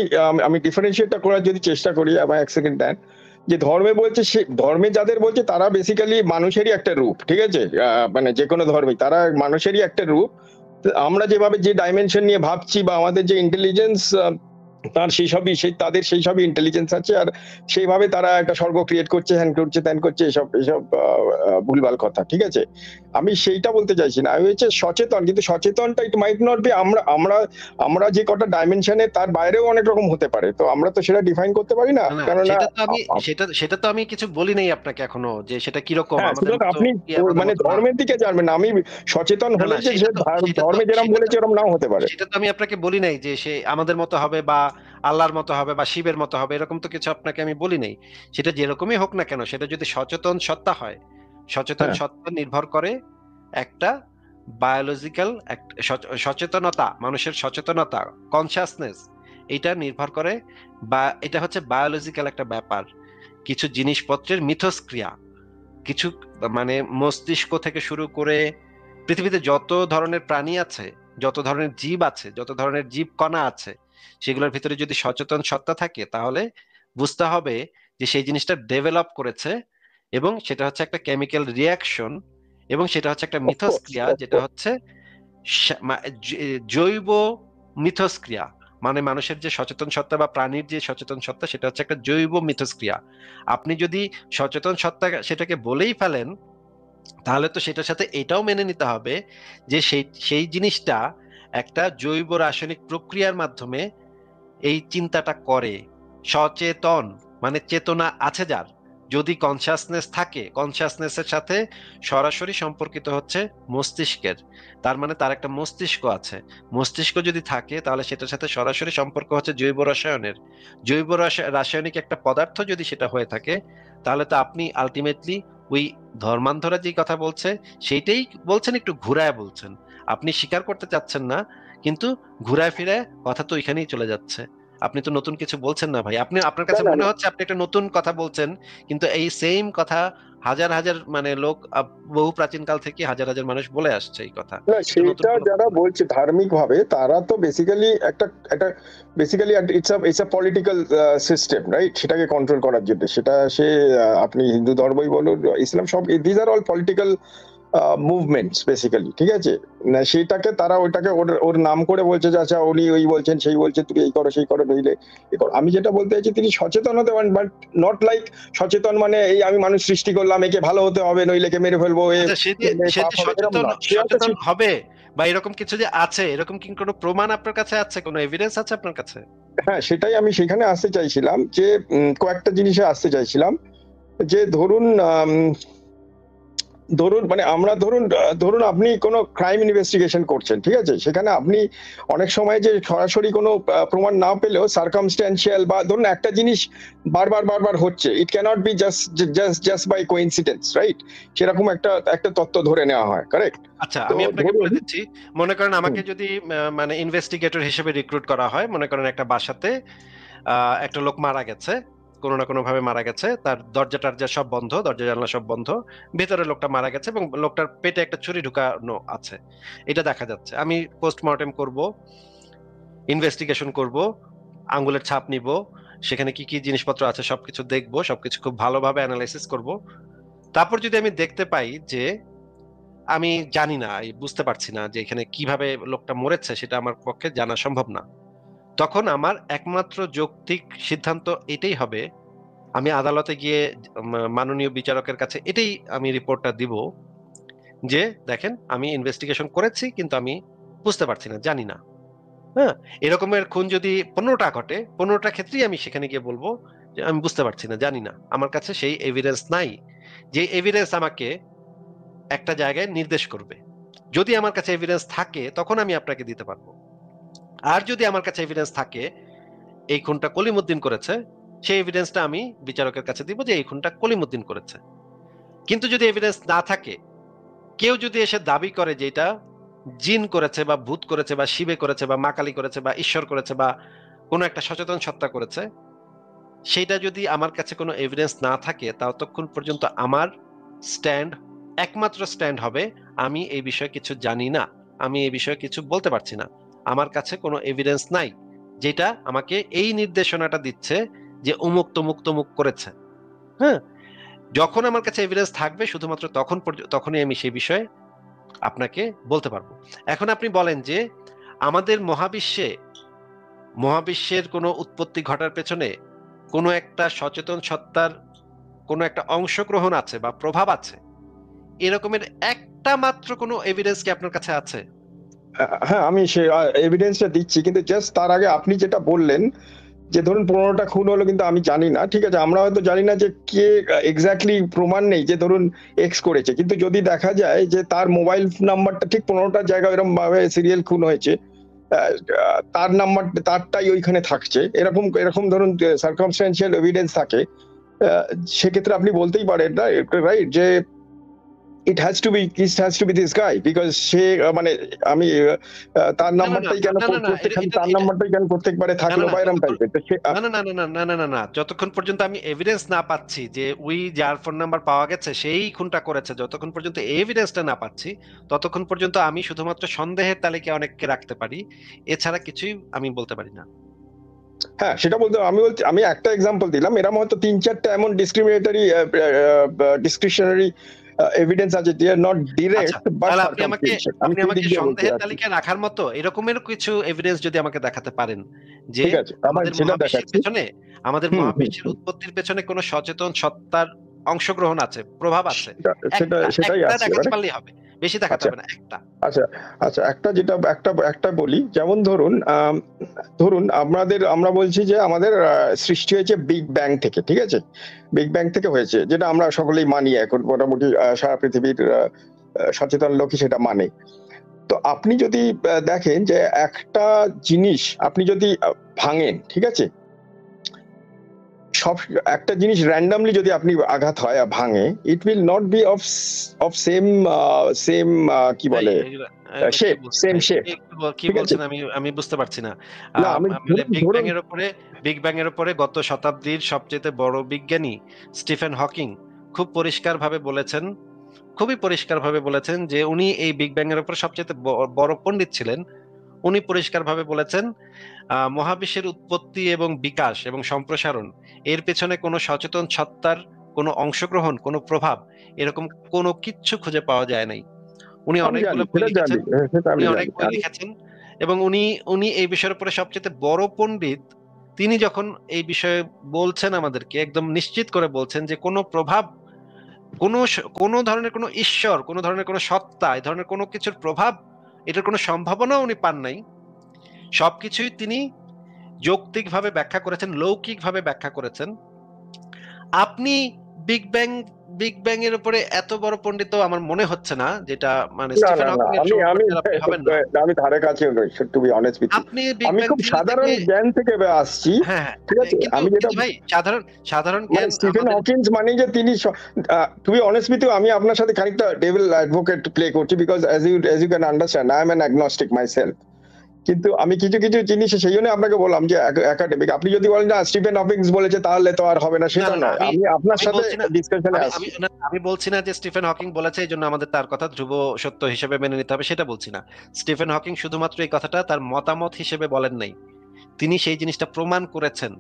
আমি ডিফারেনশিয়েটটা করার যদি চেষ্টা করি, আমায় ১ সেকেন্ড দেন। যে ধর্মে বলছে ধর্মে যাদের বলছে তারা বেসিক্যালি মানুষেরই একটা রূপ। ঠিক আছে? মানে যেকোনো ধর্মেই তারা মানুষেরই একটা রূপ। তো আমরা যেভাবে যে ডাইমেনশন নিয়ে ভাবছি বা আমাদের যে ইন্টেলিজেন্স তার তাদের সেই সবই ইন্টেলিজেন্স আছে, আর সেইভাবে তারা একটা স্বর্গ ক্রিয়েট করছে, হ্যান করছে, ত্যান করছে, এসব এসব ভুলভাল কথা। ঠিক আছে, আমি সেইটা বলতে চাইছি না, আমি হচ্ছে সচেতন, কিন্তু সচেতনটা ইট মাইট নট বি আমরা আমরা আমরা যে কটা ডাইমেনশনে তার বাইরেও অনেক রকম হতে পারে, তো আমরা তো সেটা ডিফাইন করতে পারি না, না না, কেননা সেটা তো আমি কিছু বলি নাই আপনাকে এখনো, যে সেটা কিরকম হ্যাঁ, আমাদের সুতরাং মতো আপনি আমাদের মানে মতো না। ধর্মের দিকে যাবেন না। আমি সচেতন না হলে না, যে সে ধর্মে যেরকম বলেছে এরকম নাও হতে পারে। সেটা তো আমি আপনাকে বলি নাই যে সে আমাদের মতো হবে বা আল্লাহর মতো হবে বা শিবের মতো হবে, এরকম তো কিছু আপনাকে আমি বলি নাই। সেটা যেরকমই হোক না কেন, সেটা যদি সচেতন সত্তা হয়, সচেতন হ্যাঁ, সত্তা নির্ভর করে একটা বায়োলজিক্যাল সচেতনতা, মানুষের সচেতনতা, কনসিয়াসনেস, এটা নির্ভর করে, বা এটা হচ্ছে বায়োলজিক্যাল একটা ব্যাপার। কিছু জিনিসপত্রের মিথস্ক্রিয়া, কিছু মানে মস্তিষ্ক থেকে শুরু করে পৃথিবীতে যত ধরনের প্রাণী আছে, যত ধরনের জীব আছে, যত ধরনের জীব কণা আছে, সেগুলোর ভিতরে যদি সচেতন সত্তা থাকে, তাহলে বুঝতে হবে যে সেই জিনিসটা ডেভেলপ করেছে, এবং সেটা হচ্ছে একটা কেমিক্যাল রিয়াকশন, এবং সেটা হচ্ছে একটা মিথস্ক্রিয়া, যেটা হচ্ছে জৈব মিথস্ক্রিয়া। মানে মানুষের যে সচেতন সত্তা বা প্রাণীর যে সচেতন সত্তা, সেটা হচ্ছে একটা জৈব মিথস্ক্রিয়া। আপনি যদি সচেতন সত্তা সেটাকে বলেই ফেলেন, তাহলে তো সেটার সাথে এটাও মেনে নিতে হবে যে সেই সেই জিনিসটা একটা জৈব রাসায়নিক প্রক্রিয়ার মাধ্যমে এই চিন্তাটা করে। সচেতন মানে চেতনা আছে যার, যদি কনসিয়াসনেস থাকে, কনসিয়াসনেসের সাথে সরাসরি সম্পর্কিত হচ্ছে মস্তিষ্কের, তার মানে তার একটা মস্তিষ্ক আছে। মস্তিষ্ক যদি থাকে, তাহলে সেটার সাথে সরাসরি সম্পর্ক হচ্ছে জৈব রসায়নের। জৈব রাসায়নিক একটা পদার্থ যদি সেটা হয়ে থাকে, তাহলে তো আপনি আলটিমেটলি ওই ধর্মান্ধরা যে কথা বলছে সেইটাই বলছেন, একটু ঘুরায় বলছেন। আপনি স্বীকার করতে চাচ্ছেন না, কিন্তু ঘুরায় ফিরে কথা তো এখানেই চলে যাচ্ছে। আপনি তো নতুন কিছু বলছেন না ভাই, আপনার না, কাছে না, মনে না, হচ্ছে আপনি একটা নতুন কথা বলছেন, কিন্তু এই সেম কথা হাজার হাজার মানে লোক বহু প্রাচীন কাল থেকে হাজার হাজার মানুষ বলে আসছে এই কথা। না, এটা নতুন সেটা কোনো যারা কথা না। বলছে ধার্মিক ভাবে তারা তো বেসিক্যালি একটা একটা basically it's a political system, right? সেটাকে কন্ট্রোল করার জন্য, সেটা সে আপনি হিন্দু ধর্মই বলুন, ইসলাম, সব these are all political movements basically. ঠিক আছে, না সেটাকে তারা ওইটাকে ওর ওর নাম করে বলছে যে আচ্ছা উনি ওই বলছেন সেই বলছে, তুমি এই করো সেই করো, নইলে এ করো। আমি যেটা বলতে চাইছি, তিনি সচেতন হতে পারেন, বাট নট লাইক সচেতন মানে এই আমি মানুষ সৃষ্টি করলাম, একে ভালো হতে হবে, নইলে একে মেরে ফেলবো, এ আচ্ছা, সে পাপ যে হবে, এরকম সচেতন না। সে হয়তো সচেতন হবে বা এরকম কিছু যে আছে, এরকম কি কোনো প্রমাণ আপনার কাছে আছে, কোনো এভিডেন্স আছে আপনার কাছে? হ্যাঁ, সেটাই আমি সেখানে আসতে চাইছিলাম, যে কয়েকটা জিনিসে আসতে চাইছিলাম, যে ধরুন ধরুন মানে আমরা ধরুন আপনি কোনো ক্রাইম ইনভেস্টিগেশন করছেন, ঠিক আছে? সেখানে আপনি অনেক সময় যে সরাসরি কোনো প্রমাণ না পেলেও সার্কামস্ট্যান্সিয়াল, বা ধরুন একটা জিনিস বারবার হচ্ছে, it cannot be just by coincidence, right? সেরকম একটা একটা তত্ত্ব ধরে নেওয়া হয়, কারেক্ট? আচ্ছা, তো আমি আপনাকে ধরুন বলে দিচ্ছি। মনে করেন হুম, আমাকে যদি মানে ইনভেস্টিগেটর হিসেবে রিক্রুট করা হয়, মনে করেন একটা বাসাতে একটা লোক মারা গেছে, কোনো না কোনো ভাবে মারা গেছে, তার দরজা টরজা সব বন্ধ, দরজা জানলা সব বন্ধ, ভেতরে লোকটা মারা গেছে এবং লোকটার পেটে একটা ছুরি ঢুকানো আছে, এটা দেখা যাচ্ছে। আমি পোস্টমর্টেম করব, ইনভেস্টিগেশন করব, আঙ্গুলের ছাপ নিব, সেখানে কি কি জিনিসপত্র আছে সবকিছু দেখবো, সবকিছু খুব ভালোভাবে অ্যানালাইসিস করব। তারপর যদি আমি দেখতে পাই যে আমি জানি না, বুঝতে পারছি না যে এখানে কিভাবে লোকটা মরেছে, সেটা আমার পক্ষে জানা সম্ভব না, তখন আমার একমাত্র যৌক্তিক সিদ্ধান্ত এটাই হবে, আমি আদালতে গিয়ে মাননীয় বিচারকের কাছে এটাই আমি রিপোর্টটা দিব, যে দেখেন আমি ইনভেস্টিগেশন করেছি, কিন্তু আমি বুঝতে পারছি না, জানি না। হ্যাঁ, এরকমের খুন যদি 15টা ঘটে, 15টা ক্ষেত্রেই আমি সেখানে গিয়ে বলবো যে আমি বুঝতে পারছি না, জানি না, আমার কাছে সেই এভিডেন্স নাই, যে এভিডেন্স আমাকে একটা জায়গায় নির্দেশ করবে। যদি আমার কাছে এভিডেন্স থাকে, তখন আমি আপনাকে দিতে পারবো। আর যদি আমার কাছে এভিডেন্স থাকে এই খুনটা কলিমুদ্দিন করেছে, সেই এভিডেন্সটা আমি বিচারকের কাছে দিব যে এই খুনটা কলিমুদ্দিন করেছে। কিন্তু যদি এভিডেন্স না থাকে, কেউ যদি এসে দাবি করে যে এটা জিন করেছে বা ভূত করেছে বা শিবে করেছে বা মা কালী করেছে বা ঈশ্বর করেছে বা কোনো একটা সচেতন সত্তা করেছে, সেইটা যদি আমার কাছে কোনো এভিডেন্স না থাকে, ততক্ষণ পর্যন্ত আমার স্ট্যান্ড, একমাত্র স্ট্যান্ড হবে আমি এই বিষয়ে কিছু জানি না, আমি এই বিষয়ে কিছু বলতে পারছি না, আমার কাছে কোনো এভিডেন্স নাই যেটা আমাকে এই নির্দেশনাটা দিচ্ছে যে অমুক তমুক তমুক করেছে। হ্যাঁ, যখন আমার কাছে এভিডেন্স থাকবে, শুধুমাত্র তখনই আমি সেই বিষয়ে আপনাকে বলতে পারবো। এখন আপনি বলেন যে আমাদের মহাবিশ্বে মহাবিশ্বের কোনো উৎপত্তি ঘটার পেছনে কোনো একটা সচেতন সত্তার কোনো একটা অংশগ্রহণ আছে বা প্রভাব আছে, এরকমের একটা মাত্র কোনো এভিডেন্স কি আপনার কাছে আছে? হ্যাঁ, আমি সে এভিডেন্সটা দিচ্ছি, কিন্তু জাস্ট তার আগে আপনি যেটা বললেন যে ধরুন 15টা খুন হলো, কিন্তু আমি জানি না, ঠিক আছে, আমরা হয়তো জানি না যে কে এক্স্যাক্টলি, প্রমাণ নেই যে ধরুন এক্স করেছে, কিন্তু যদি দেখা যায় যে তার মোবাইল নাম্বারটা ঠিক 15টা জায়গায় এরকম ভাবে সিরিয়াল খুন হয়েছে, তার নাম্বার তারটাই ওইখানে থাকছে, এরকম এরকম ধরুন সার্কামস্ট্যান্সিয়াল এভিডেন্স থাকে, আহ, সেক্ষেত্রে আপনি বলতেই পারেন না, রাইট, যে it has to be this guy, because সে মানে আমি তার না না না নাম্বারটাই কেন না না না প্রত্যেক এটা তার এটা নাম্বারটাই কেন প্রত্যেকবারে না থাকলো না না বা এরম যতক্ষণ টাইপের, তো সে না না না না না না না না না যতক্ষণ পর্যন্ত আমি এভিডেন্স না পাচ্ছি যে ওই যার ফোন নাম্বার পাওয়া গেছে সেই খুনটা করেছে, যতক্ষণ পর্যন্ত এভিডেন্সটা না পাচ্ছি ততক্ষণ পর্যন্ত আমি শুধুমাত্র সন্দেহের তালিকায় অনেককে রাখতে পারি, এছাড়া কিছুই আমি বলতে পারি না। হ্যাঁ, সেটা বলতে আমি বলছি, আমি একটা এক্সাম্পল দিলাম, এরম হয়তো 3-4টা এমন ডিসক্রিশনারি এভিডেন্স আছে, দে আর নট আচ্ছা, ডিরেক্ট বাট তাহলে সার্কামস্টেন্সিয়াল, আমি আপনি সেই আমাকে দিক দিয়ে বলতে সন্দেহের চাচ্ছি। তালিকায় রাখার মতো এরকমের কিছু এভিডেন্স যদি আমাকে দেখাতে পারেন যে ঠিক আছে, আমার আমাদের সেটা মহাবিশ্বের দেখাচ্ছি। পেছনে আমাদের হুম হুম মহাবিশ্বের হুম। উৎপত্তির পেছনে কোনো সচেতন সত্তার অংশগ্রহণ আছে, প্রভাব আছে, সেটাই একটা আসছে দেখাতে এবারে। পারলেই হবে, বেশি দেখাতে আচ্ছা হবে না, একটা। আচ্ছা আচ্ছা, একটা বলি, যেমন ধরুন ধরুন আমরা বলছি যে আমাদের সৃষ্টি হয়েছে বিগ ব্যাং থেকে, ঠিক আছে, বিগ ব্যাং থেকে হয়েছে, যেটা আমরা সকলেই মানি, এখন মোটামুটি সারা পৃথিবীর সচেতন লোকই সেটা মানে। তো আপনি যদি দেখেন যে একটা জিনিস আপনি যদি ভাঙেন, ঠিক আছে, সব একটা জিনিস র্যান্ডমলি যদি আপনি আঘাত হয় আর ভাঙে, it will not be of same same কি ভাই বলে এগুলা এগুলা কি শেপ, বলছেন সেম ভাই? শেপ, কি ঠিক আছে। বলছেন আমি বুঝতে পারছি না। না আমি মানে ধরুন ধরুন বিগ ব্যাং এর উপরে গত শতাব্দীর সবচেয়ে বড় বিজ্ঞানী স্টিফেন হকিং খুব পরিষ্কারভাবে বলেছেন, খুবই পরিষ্কারভাবে বলেছেন যে উনি এই বিগ ব্যাং এর উপর সবচেয়ে বড় পণ্ডিত ছিলেন। উনি পরিষ্কারভাবে বলেছেন মহাবিশ্বের উৎপত্তি এবং বিকাশ এবং সম্প্রসারণ এর পেছনে কোনো সচেতন সত্তার কোনো অংশগ্রহণ, কোনো প্রভাব, এরকম কোনো কিচ্ছু খুঁজে পাওয়া যায় নাই। উনি আমি জানি, অনেকগুলো বই সেটা জানি, লিখেছেন, সেটা আমি উনি অনেক জানি, বই লিখেছেন এবং উনি উনি এই বিষয়ের উপরে সবচেয়ে বড় পণ্ডিত। তিনি যখন এই বিষয়ে বলছেন আমাদেরকে একদম নিশ্চিত করে বলছেন যে কোনো প্রভাব, কোনো ধরনের কোনো ঈশ্বর, কোনো ধরনের কোনো সত্তা, এই ধরনের কোনো কিছুর প্রভাব, এটার কোনো সম্ভাবনাও উনি পান নাই। সবকিছুই তিনি যৌক্তিকভাবে ব্যাখ্যা করেছেন, লৌকিকভাবে ব্যাখ্যা করেছেন। আপনি বিগ ব্যাং বিগ ব্যাং এর উপরে এত বড় পণ্ডিত আমার মনে হচ্ছে না, যেটা মানে না স্টিফেন না না, হকিং এর আমি আমি সমপর্যায়ের আপনি হবেন না। আমি ধারে কাছেও নই, to be honest with you. আপনি বিগ আমি ব্যাং খুব থিওরি সাধারণ থেকে জ্ঞান থেকে আসছি, হ্যাঁ, হ্যাঁ। ঠিক আছে, কিন্তু আমি যেটা কিন্তু ভাই সাধারণ সাধারণ মানে জ্ঞান স্টিফেন আমাদের হকিন্স মানে যে তিনি, to be honest with you, আমি আপনার সাথে খানিকটা ডেভিল অ্যাডভোকেট প্লে করছি, because as you can understand I am an agnostic myself. কিন্তু আমি কিছু কিছু জিনিস সেই জন্য আপনাকে বললাম যে একাডেমিক, আপনি যদি বলেন না স্টিফেন হকিংস বলেছে তাহলে তো আর হবে না, না সেটা না না নয়, আমি আমি আপনার আমি সাথে বলছি না ডিসকাশনে আমি আমি আসছি। না, আমি বলছি না যে স্টিফেন হকিং বলেছে এই জন্য আমাদের তার কথা ধ্রুব সত্য হিসেবে মেনে নিতে হবে, সেটা বলছি না। স্টিফেন হকিং শুধুমাত্র এই কথাটা তার মতামত হিসেবে বলেন নাই, তিনি সেই জিনিসটা প্রমাণ করেছেন।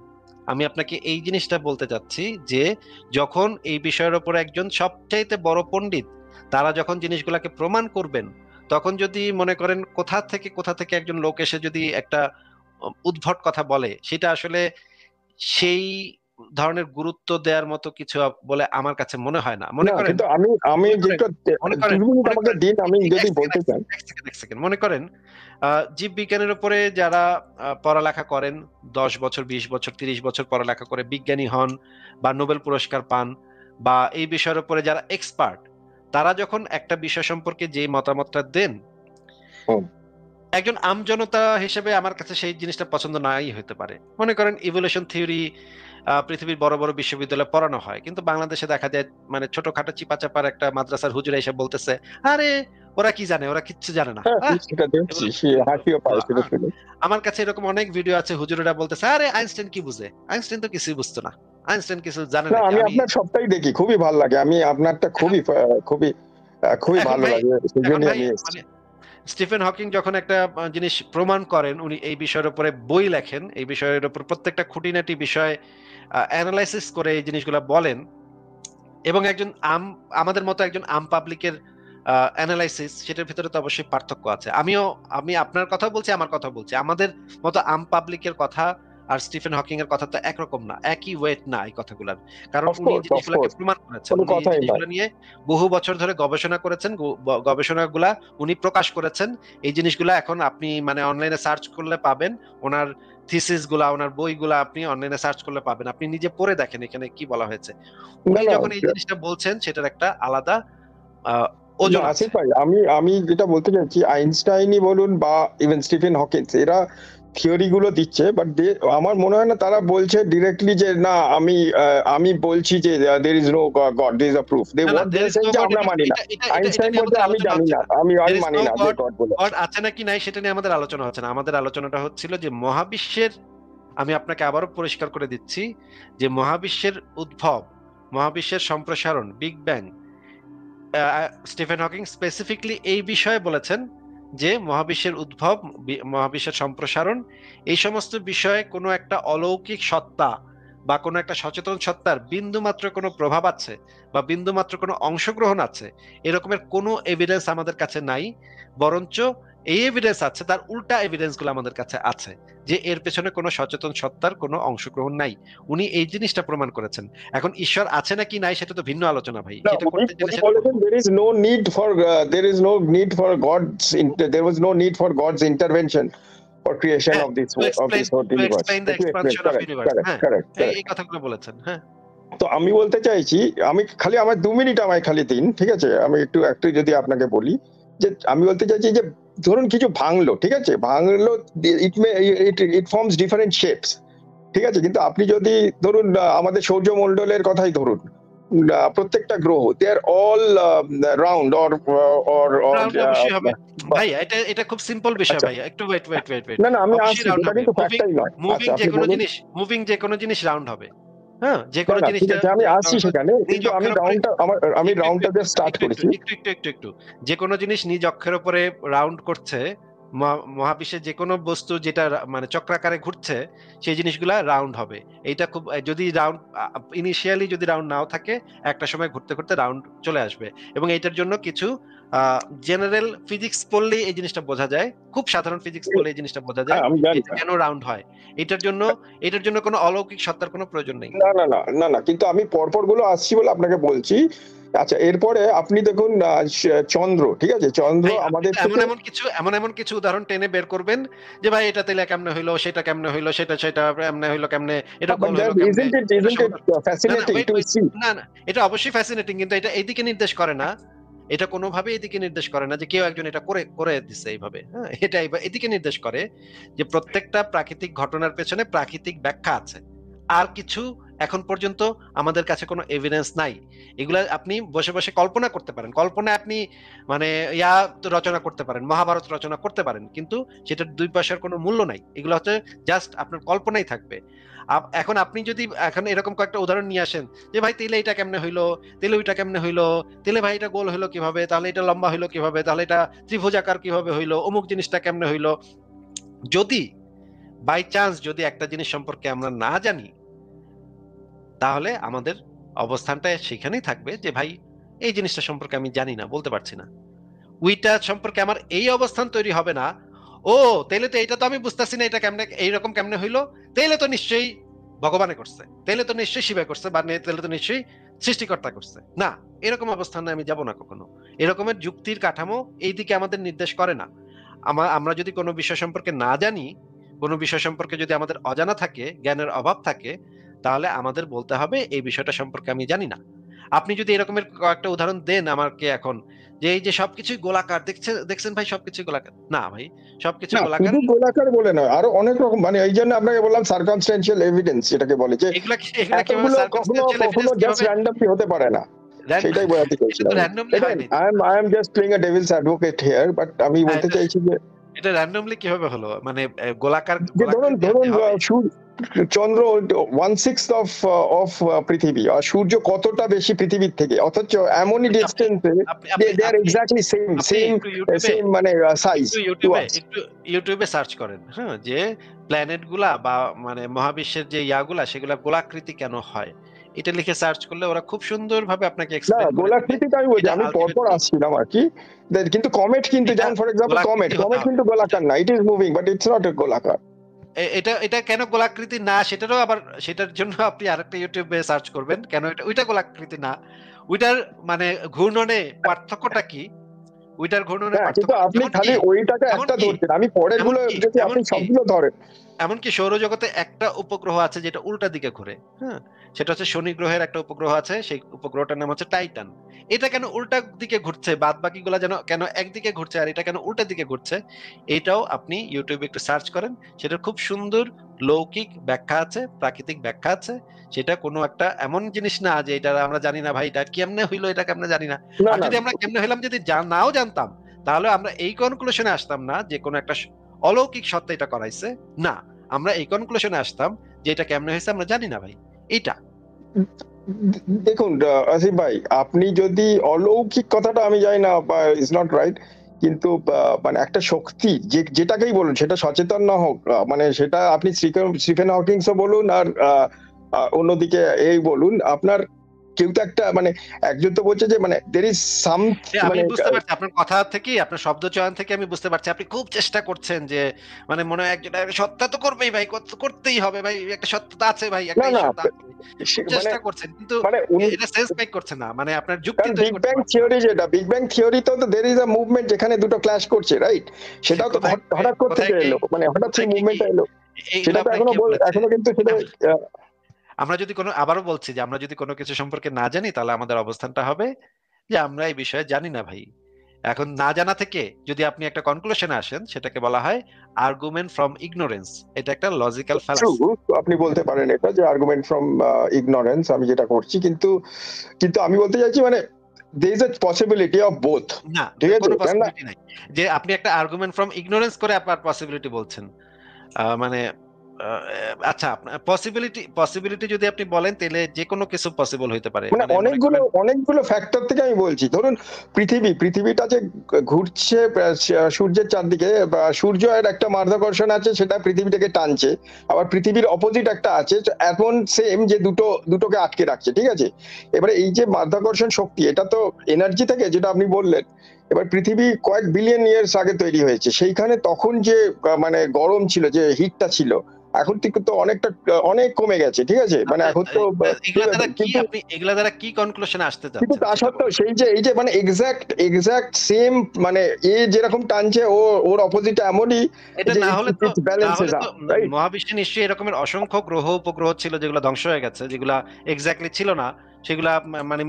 আমি আপনাকে এই জিনিসটা বলতে চাচ্ছি যে যখন এই বিষয়ের উপর একজন সবচাইতে বড় পণ্ডিত, তারা যখন জিনিসগুলোকে প্রমাণ করবেন, তখন যদি মনে করেন কোথা থেকে একজন লোক এসে যদি একটা উদ্ভট কথা বলে, সেটা আসলে সেই ধরনের গুরুত্ব দেওয়ার মতো কিছু বলে আমার কাছে মনে হয় না। না কিন্তু আমি মনে করেন যেটা মনে করেন 2 মিনিট মনে আমাকে করেন দিন, আমি যদি এক সেকেন্ড বলতে চান। এক সেকেন্ড মনে করেন জীববিজ্ঞানের উপরে যারা পড়ালেখা করেন, 10 বছর 20 বছর 30 বছর পড়ালেখা করে বিজ্ঞানী হন বা নোবেল পুরস্কার পান, বা এই বিষয়ের উপরে যারা এক্সপার্ট, তারা যখন একটা বিষয় সম্পর্কে যে মতামতটা দেন, হুম, একজন আমজনতা হিসেবে আমার কাছে সেই জিনিসটা পছন্দ নাই হতে পারে। মনে করেন ইভলিউশন থিওরি পৃথিবীর বড় বড় বিশ্ববিদ্যালয়ে পড়ানো হয়, কিন্তু বাংলাদেশে দেখা যায় মানে ছোটখাটো চিপাচাপার একটা মাদ্রাসার হুজুর এসে বলতেছে, আরে ওরা কি জানে, ওরা কিচ্ছু জানে না। হ্যাঁ সেটা দেখছি, এগুলো সে হাসিও পায় সেটা শুনে। আমার কাছে এরকম অনেক ভিডিও আছে, হুজুরেরা বলতেছে আরে আইনস্টাইন কি বুঝে, আইনস্টাইন তো কিছুই বুঝতো না, আইনস্টাইন কিছু জানে না নাকি। আমি আমি আপনার সবটাই দেখি, খুবই ভালো লাগে, আমি আপনারটা এখন খুবই খুবই এখন ভালো ভাই লাগে, সেই এখন জন্যই ভাই আমি এসেছি। মানে স্টিফেন হকিং যখন একটা জিনিস প্রমাণ করেন, উনি এই বিষয়ের উপরে বই লেখেন, এই বিষয়ের উপর প্রত্যেকটা খুঁটিনাটি বিষয় অ্যানালাইসিস করে এই জিনিসগুলো বলেন, এবং একজন আমাদের মতো একজন আম পাবলিকের অ্যানালাইসিস, সেটার ভিতরে তো অবশ্যই পার্থক্য আছে। আমি আপনার কথা বলছি, আমার কথা বলছি, আমাদের মতো আম পাবলিকের কথা আর স্টিফেন হকিং এর কথা তো একরকম না, একই ওয়েট না এই কথাগুলার। কারণ উনি এই অফ জিনিসগুলোকে কোর্স, প্রমাণ করেছেন, কোনো উনি এই কথাই নয়। জিনিসগুলো নিয়ে বহু বছর ধরে গবেষণা করেছেন, গবেষণাগুলা উনি প্রকাশ করেছেন। এই জিনিসগুলা এখন আপনি মানে অনলাইনে সার্চ করলে পাবেন, ওনার থিসিস গুলা, ওনার বইগুলা আপনি অনলাইনে সার্চ করলে পাবেন, আপনি নিজে পড়ে দেখেন এখানে কি বলা হয়েছে। না উনি না যখন এই জিনিসটা বলছেন সেটার একটা আলাদা না ওজন আসিফ আছে। ভাই, আমি আমি যেটা বলতে চাইছি, আইনস্টাইনই বলুন বা ইভেন স্টিফেন হকিন্স, এরা থিওরি গুলো দিচ্ছে, বাট আমার মনে হয় না তারা বলছে ডিরেক্টলি যে না আমি বলছি যে there is no God, there is a proof, they না, না, what they there is saying no যে God, আমরা মানি না। এটা আইনস্টাইন নিয়ে বলছে আমাদের আমি আলোচনা জানি হচ্ছে না, না। আমি There is মানি no না যে God, গড বলে। God আছে নাকি নাই সেটা নিয়ে আমাদের আলোচনা হচ্ছে না। আমাদের আলোচনাটা হচ্ছিল যে মহাবিশ্বের, আমি আপনাকে আবারও পরিষ্কার করে দিচ্ছি, যে মহাবিশ্বের উদ্ভব, মহাবিশ্বের সম্প্রসারণ, big bang, Stephen Hawking specifically এই বিষয়ে বলেছেন যে মহাবিশ্বের উদ্ভব, মহাবিশ্বের সম্প্রসারণ, এই সমস্ত বিষয়ে কোনো একটা অলৌকিক সত্তা বা কোনো একটা সচেতন সত্তার বিন্দুমাত্র কোনো প্রভাব আছে বা বিন্দুমাত্র কোনো অংশগ্রহণ আছে, এরকমের কোনো এভিডেন্স আমাদের কাছে নাই। বরঞ্চ এই এভিডেন্স আছে, তার উল্টা এভিডেন্স গুলো আমাদের কাছে আছে, যে এর পেছনে কোনো সচেতন সত্তার কোনো অংশগ্রহণ নাই। উনি এই জিনিসটা প্রমাণ করেছেন। এখন ঈশ্বর আছে নাকি নাই সেটা তো ভিন্ন আলোচনা ভাই, না, সেটা উনি করতে গেলে উনি সেটা বলেছেন করবো। there is no need for God's there was no need for God's intervention for creation হ্যাঁ, of this whole to universe. explain the To explain, expansion of correct, universe, correct, হ্যাঁ, correct, এই correct. এই কথাগুলো বলেছেন, হ্যাঁ। তো আমি বলতে চাইছি, আমি খালি আমার 2 মিনিট আমায় খালি দিন, ঠিক আছে? আমি একটু একটু যদি আপনাকে বলি, যে আমি বলতে চাইছি যে ধরুন কিছু ভাঙলো, ঠিক আছে? ভাঙলো, ইট মে ইট ফর্মস ডিফারেন্ট শেপস, ঠিক আছে? কিন্তু আপনি যদি ধরুন আমাদের সৌরমণ্ডলের কথাই ধরুন, প্রত্যেকটা গ্রহ দে আর অল রাউন্ড অর রাউন্ড অবশ্যই হবে ভাই, এটা এটা খুব সিম্পল বিষয় আচ্ছা, ভাই, একটু ওয়েট। না আমি অবশ্যই আসছি, রাউন্ড সেটা হবে, কিন্তু মুভিং, ফ্যাক্টই নয়। মুভিং আচ্ছা, যে আপনি কোনো বলুন। জিনিস, রাউন্ড হবে। হ্যাঁ, যে না কোনো না ঠিক জিনিসটা আছে, আমি আসছি সেখানে, নিজ কিন্তু আমি অক্ষের উপরে, আমি একটু রাউন্ডটা জাস্ট স্টার্ট করেছি। একটু যে কোনো জিনিস নিজ অক্ষের উপরে রাউন্ড করছে, মহাবিশ্বের যে কোনো বস্তু যেটা মানে চক্রাকারে ঘুরছে, সেই জিনিসগুলা রাউন্ড হবে। এইটা খুব, যদি রাউন্ড ইনিশিয়ালি যদি রাউন্ড নাও থাকে, একটা সময় ঘুরতে ঘুরতে রাউন্ড চলে আসবে। এবং এইটার জন্য কিছু জেনারেল ফিজিক্স পড়লে এই জিনিসটা বোঝা যায়, খুব সাধারণ ফিজিক্স পড়লে এই জিনিসটা বোঝা যায়, হ্যাঁ, আমি জানি। এটা কেন রাউন্ড হয়। এটার জন্য কোনো অলৌকিক সত্তার কোনো প্রয়োজন নেই। না, কিন্তু আমি পরপর গুলো আসছি বলে আপনাকে বলছি। আচ্ছা, এরপরে আপনি দেখুন চন্দ্র, ঠিক আছে? চন্দ্র ভাই আপনি আমাদের তো থেকে এমন কিছু উদাহরণ টেনে বের করবেন যে ভাই এটা তেলে কেমনে হইলো, সেটা কেমনে হইলো, সেটা কেমনে হইলো, কেমনে এটা বাট গোল দ্যাট হইলো, কেমনে ইজন্ট এটা ইট সমতল। না, না, fascinating wait to wait see? না, না, এটা অবশ্যই ফ্যাসিনেটিং, কিন্তু এটা এইদিকে নির্দেশ করে না। এটা কোনোভাবে এদিকে নির্দেশ করে না যে কেউ একজন এটা করে করে দিচ্ছে এইভাবে। হ্যাঁ, এটা এদিকে নির্দেশ করে যে প্রত্যেকটা প্রাকৃতিক ঘটনার পেছনে প্রাকৃতিক ব্যাখ্যা আছে। আর কিছু এখন পর্যন্ত আমাদের কাছে কোনো এভিডেন্স নাই। এগুলা আপনি বসে বসে কল্পনা করতে পারেন, কল্পনায় আপনি মানে রচনা করতে পারেন, মহাভারত রচনা করতে পারেন, কিন্তু সেটার 2 পয়সার কোনো মূল্য নাই। এগুলো হচ্ছে জাস্ট আপনার কল্পনাই থাকবে। এখন আপনি যদি এখন এরকম কয়েকটা উদাহরণ নিয়ে আসেন যে ভাই তেলে এটা কেমনে হইলো, তেলে ওইটা কেমনে হইলো, তেলে ভাই এটা গোল হইলো কিভাবে, তাহলে এটা লম্বা হইলো কিভাবে, তাহলে এটা ত্রিভুজাকার কিভাবে হইলো, অমুক জিনিসটা কেমনে হইলো। যদি বাই চান্স যদি একটা জিনিস সম্পর্কে আমরা না জানি, তাহলে আমাদের অবস্থানটা সেখানেই থাকবে যে ভাই এই জিনিসটা সম্পর্কে আমি জানি না, বলতে পারছি না। ওইটা সম্পর্কে আমার এই অবস্থান তৈরি হবে না, ও তাইলে তো এটা তো আমি বুঝতেছি না, এটা কেমনে এইরকম কেমনে হইলো, তাইলে তো নিশ্চয়ই ভগবানে করছে, তাইলে তো নিশ্চয়ই শিবে করছে, বা তাইলে তো নিশ্চয়ই সৃষ্টিকর্তা করছে। না, এরকম অবস্থানে আমি যাব না কখনো। এরকমের যুক্তির কাঠামো এই দিকে আমাদের নির্দেশ করে না। আমরা যদি কোনো বিষয় সম্পর্কে না জানি, কোনো বিষয় সম্পর্কে যদি আমাদের অজানা থাকে, জ্ঞানের অভাব থাকে, তাহলে আমাদের বলতে হবে এই বিষয়টা সম্পর্কে আমি জানি না। আপনি যদি এরকমের কয়েকটা উদাহরণ দেন আমাকে এখন, যে এই যে সবকিছুই গোলাকার, দেখছেন ভাই সবকিছুই গোলাকার, না ভাই সবকিছু না, গোলাকার। শুধু গোলাকার বলে নয়, আরো অনেক রকম, মানে এই জন্য আপনাকে বললাম সার্কামস্ট্যান্সিয়াল এভিডেন্স যেটাকে বলে, যে এগুলা কিভাবে এতগুলো কখনো সার্কামস্ট্যান্সিয়াল কখনো এভিডেন্স জাস্ট কিভাবে র্যান্ডমলি হতে পারে না। random- সেটাই বোঝাতে এটা তো চাইছিলাম। র্যান্ডমলি দেখেন, হয়নি। I am just playing a Devil's advocate here, but আমি হ্যাঁ, বলতে চাইছি যে এটা র্যান্ডমলি কিভাবে হলো, মানে গোলাকার ধরুন গোলাকৃতি হবে। চন্দ্র 1/6 অফ পৃথিবী, আর সূর্য কতটা বেশি পৃথিবীর থেকে, অথচ এমনই আপনি ডিস্টেন্সে আপনি আপনি দে আর আপনি এক্স্যাক্টলি আপনি একটু ইউটিউবে মানে সাইজ টু আস। একটু ইউটিউবে সার্চ করেন, হ্যাঁ, যে প্ল্যানেট গুলা বা মানে মহাবিশ্বের যে ইয়াগুলা সেগুলা গোলাকৃতি কেন হয়, এটা লিখে সার্চ করলে ওরা খুব সুন্দরভাবে আপনাকে না এক্সপ্লেইন করে দিবে গোলাকৃতিটা আমি বলছি, এটা আমি পরপর আলটিমেটলি আসছিলাম আর কি। কিন্তু কমেট কিন্তু এটা যেমন ফর এক্সাম্পল কমেট গোলাকৃতি হতে কমেট হবে। কিন্তু গোলাকার না, it is moving but it's not a গোলাকার। এটা এটা কেন গোলাকৃতি না সেটারও আবার সেটার জন্য আপনি আরেকটা ইউটিউবে সার্চ করবেন কেন এটা ওইটা গোলাকৃতি না, ওইটার মানে ঘূর্ণনে পার্থক্যটা কি, ওইটার ঘূর্ণনের হ্যাঁ কিন্তু পার্থক্য আপনি যেমন খালি কি ওইটাকে এমন একটা কি ধরছেন, আমি পরের এমন গুলো কি যদি এমন আপনি কি সবগুলো ধরেন। এমনকি সৌরজগতে একটা উপগ্রহ আছে যেটা উল্টা দিকে ঘুরে, হ্যাঁ, সেটা হচ্ছে শনি গ্রহের একটা উপগ্রহ আছে, সেই উপগ্রহটার নাম হচ্ছে টাইটান। এটা কেন উল্টা দিকে ঘুরছে, বাদ বাকিগুলো যেন কেন একদিকে ঘুরছে আর এটা কেন উল্টা দিকে ঘুরছে, এটাও আপনি ইউটিউবে একটু সার্চ করেন, সেটার খুব সুন্দর লৌকিক ব্যাখ্যা আছে, প্রাকৃতিক ব্যাখ্যা আছে। সেটা কোনো একটা এমন জিনিস না যে এটা আমরা জানি না ভাই এটা কেমনে হইলো, এটা কেমনে জানি না। না আর না যদি আমরা কেমনে হইলাম যদি নাও জানতাম, তাহলে আমরা এই কনক্লুশনে আসতাম না যে কোনো একটা অলৌকিক সত্তা এটা করাইছে, না, আমরা এই কনক্লুশনে আসতাম যে এটা কেমনে হয়েছে আমরা জানি না ভাই। এইটা দেখুন আসিফ ভাই, আপনি যদি অলৌকিক কথাটা আমি জানি না ইজ নট রাইট, কিন্তু মানে একটা শক্তি যেটাকেই বলুন সেটা সচেতন না হোক, মানে সেটা আপনি স্টিফেন হকিংসও বলুন আর অন্যদিকে এই বলুন, আপনার কেউ তো একটা মানে একজন তো বলছে যে মানে দের ইজ সাম আমি মানে বুঝতে পারছি আপনার কথা থেকে, আপনার শব্দ চয়ন থেকে আমি বুঝতে পারছি আপনি খুব চেষ্টা করছেন যে মানে মনে হয় একজন সত্তা তো করবেই ভাই, করতেই হবে ভাই, একটা সত্তা আছে ভাই, একটা না না ঈশ্বর আছে, খুব মানে চেষ্টা করছেন কিন্তু মানে উনি এটা সেন্স মেক করছে না, মানে আপনার যুক্তি কারণ তৈরি বিগ করতে ব্যাং পারছে না। থিওরি, যেটা বিগ ব্যাং থিওরি তো দের ইজ আ মুভমেন্ট যেখানে দুটো ক্ল্যাশ করছে, রাইট? সেটাও তো কোথায় হঠাৎ করে কোথায় থেকে কি এলো, মানে হঠাৎ সেই কোথায় কি মুভমেন্টটা এলো, এইগুলো সেটা তো আপনাকে এখনো কে বলেছে? এখনো কিন্তু সেটা আমরা যদি কোনো, আবারও বলছি যে আমরা যদি কোনো কিছু সম্পর্কে না জানি তাহলে আমাদের অবস্থানটা হবে যে আমরা এই বিষয়ে জানি না ভাই। এখন না জানা থেকে যদি আপনি একটা কনক্লুশনে আসেন সেটাকে বলা হয় আর্গুমেন্ট ফ্রম ইগনোরেন্স। এটা একটা লজিক্যাল ট্রু, ফ্যালাসি। আপনি বলতে পারেন এটা যে আর্গুমেন্ট ফ্রম ইগনোরেন্স, আমি যেটা করছি, কিন্তু কিন্তু আমি বলতে চাইছি মানে there is a possibility of both, না, ঠিক আছে? কোনো কেন না পসিবিলিটি নাই যে আপনি একটা আর্গুমেন্ট ফ্রম ইগনোরেন্স করে আপনার পসিবিলিটি বলছেন। মানে আচ্ছা, পসিবিলিটি পসিবিলিটি যদি আপনি বলেন তাহলে যে কোনো কিছু পসিবল হইতে পারে, মানে মানে মনে অনেকগুলো করেন অনেকগুলো ফ্যাক্টর থেকে আমি বলছি, ধরুন পৃথিবীটা যে ঘুরছে সূর্যের চারদিকে, বা সূর্য এর একটা মাধ্যাকর্ষণ আছে সেটা পৃথিবীটাকে টানছে, আবার পৃথিবীর অপোজিট একটা আছে এখন সেম যে দুটোকে আটকে রাখছে, ঠিক আছে? এবারে এই যে মাধ্যাকর্ষণ শক্তি, এটা তো এনার্জি থেকে, যেটা আপনি বললেন। এবার পৃথিবী কয়েক বিলিয়ন ইয়ার্স আগে তৈরি হয়েছে, সেইখানে তখন যে মানে গরম ছিল, যে হিটটা ছিল, এখন তো অনেকটা অনেক কমে গেছে, ঠিক আছে? মানে এখন তো এগুলা দ্বারা কি কিন্তু আপনি এগুলা দ্বারা কি কনক্লুশনে আসতে কিন্তু যাচ্ছেন তা সেটা সত্ত্বেও বলুন। সেই যে এই যে মানে এক্সাক্ট সেম, মানে এ যেরকম টানছে ওর অপোজিট এমনই, এটা যে না হলে তো ব্যালেন্সেস আপ, রাইট? মহাবিশ্বে নিশ্চয়ই এরকমের অসংখ্য গ্রহ উপগ্রহ ছিল যেগুলো ধ্বংস হয়ে গেছে, যেগুলা এক্স্যাক্টলি ছিল না, সেগুলা মানে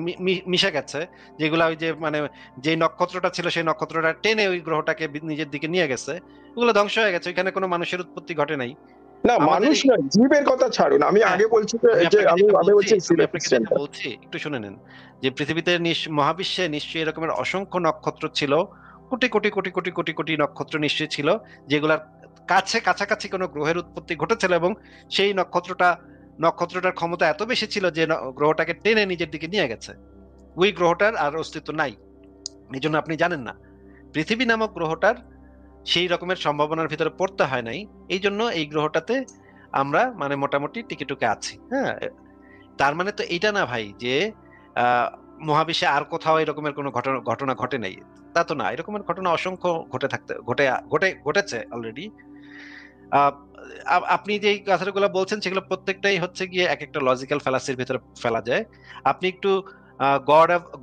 মিশে গেছে, যেগুলা ওই যে মানে যে নক্ষত্রটা ছিল সেই নক্ষত্রটা টেনে ওই গ্রহটাকে নিজের দিকে নিয়ে গেছে, ওগুলো ধ্বংস হয়ে গেছে, ওইখানে কোনো মানুষের উৎপত্তি ঘটে নাই। না আমাদের মানুষ নয়, জীবের কথা ছাড়ুন, আমি হ্যাঁ, আগে বলছি যে আমি যে আপনাকে আমি যেটা আমি বলছি বলছি আমি সিলেক্ট আপনাকে যেটা সিস্টেমটা। বলছি একটু শুনে নেন, যে পৃথিবীতে মহাবিশ্বে নিশ্চয়ই এরকমের অসংখ্য নক্ষত্র ছিল, কোটি কোটি কোটি কোটি কোটি কোটি নক্ষত্র নিশ্চয়ই ছিল, যেগুলার কাছাকাছি কোনো গ্রহের উৎপত্তি ঘটেছিল, এবং সেই নক্ষত্রটার ক্ষমতা এত বেশি ছিল যে গ্রহটাকে টেনে নিজের দিকে নিয়ে গেছে, ওই গ্রহটার আর অস্তিত্ব নাই। এই জন্য আপনি জানেন না পৃথিবী নামক গ্রহটার সেই রকমের সম্ভাবনার ভিতরে পড়তে হয় নাই, এই জন্য এই গ্রহটাতে আমরা মানে মোটামুটি টিকে আছি। হ্যাঁ, তার মানে তো এইটা না ভাই যে মহাবিশ্বে আর কোথাও এরকমের কোনো ঘটনা ঘটে নাই, তা তো না, এরকমের ঘটনা অসংখ্য ঘটেছে অলরেডি। আপনি যে কথাগুলো বলছেন সেগুলো প্রত্যেকটাই হচ্ছে গিয়ে এক একটা লজিক্যাল ফ্যালাসির ভিতরে ফেলা যায়। আপনি একটু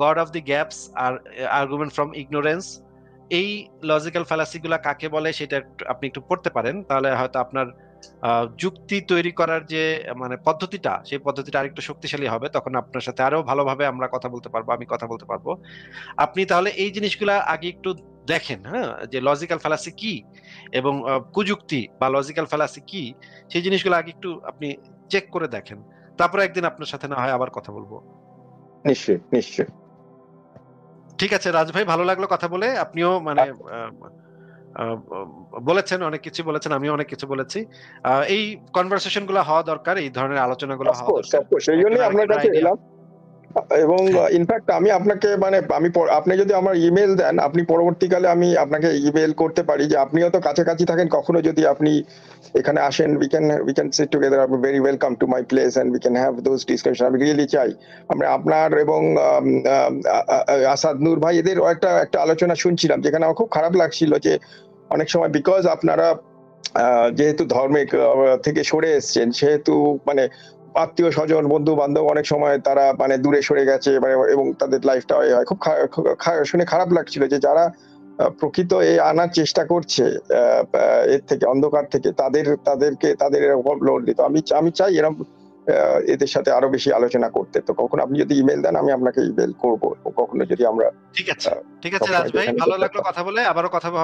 গড অফ দি গ্যাপস আর আর্গুমেন্ট ফ্রম ইগনোরেন্স, এই লজিক্যাল ফ্যালাসি গুলা কাকে বলে সেটা আপনি একটু পড়তে পারেন, তাহলে হয়তো আপনার যুক্তি তৈরি করার যে মানে পদ্ধতিটা, সেই পদ্ধতিটা আরেকটু শক্তিশালী হবে, তখন আপনার সাথে আরো ভালোভাবে আমরা কথা বলতে পারবো, আমি কথা বলতে পারবো। আপনি তাহলে এই জিনিসগুলা আগে একটু দেখেন, হ্যাঁ, যে লজিক্যাল ফ্যালাসি কি এবং কুযুক্তি বা লজিক্যাল ফ্যালাসি কি, সেই জিনিসগুলো আগে একটু আপনি চেক করে দেখেন, তারপরে একদিন আপনার সাথে না হয় আবার কথা বলবো। নিশ্চয়ই নিশ্চয়ই। ঠিক আছে রাজ ভাই, ভালো লাগলো কথা বলে, আপনিও মানে বলেছেন অনেক কিছু বলেছেন, আমিও অনেক কিছু বলেছি। এই কনভারসেশন গুলো হওয়া দরকার, এই ধরনের আলোচনা গুলো হওয়া দরকার, অফকোর্স এই জন্যই আপনার কাছে আইডিয়া। এলাম। এবং হ্যাঁ। ইনফ্যাক্ট আমি আপনাকে মানে আপনি যদি আমার ইমেল দেন, আপনি পরবর্তীকালে আমি আপনাকে ইমেল করতে পারি যে আপনিও তো কাছাকাছি থাকেন, কখনো যদি আপনি এখানে আসেন, we can sit together, আপনি very welcome to my place and we can have those discussion. আমি রিয়েলি চাই আমরা আপনার এবং আসাদ নূর ভাই এদের একটা আলোচনা শুনছিলাম, যেখানে আমার খুব খারাপ লাগছিল যে অনেক সময় বিকজ আপনারা যেহেতু ধর্মিক থেকে সরে এসছেন, সেহেতু মানে আত্মীয় স্বজন বন্ধু বান্ধব অনেক সময় তারা মানে দূরে সরে গেছে, মানে এবং তাদের লাইফটা হয় খুব শুনে খারাপ লাগছিল যে যারা প্রকৃত এ আনার চেষ্টা করছে এর থেকে, অন্ধকার থেকে, তাদের এরকম লোড দিত। আমি চাই এরকম এদের সাথে আরো বেশি আলোচনা করতে। তো কখনো আপনি যদি ইমেল দেন, আমি আপনাকে ইমেল করবো। কখনো যদি আমরা ঠিক আছে রাজ ভাই, ভালো লাগলো কথা বলে, আবারও কথা হবে।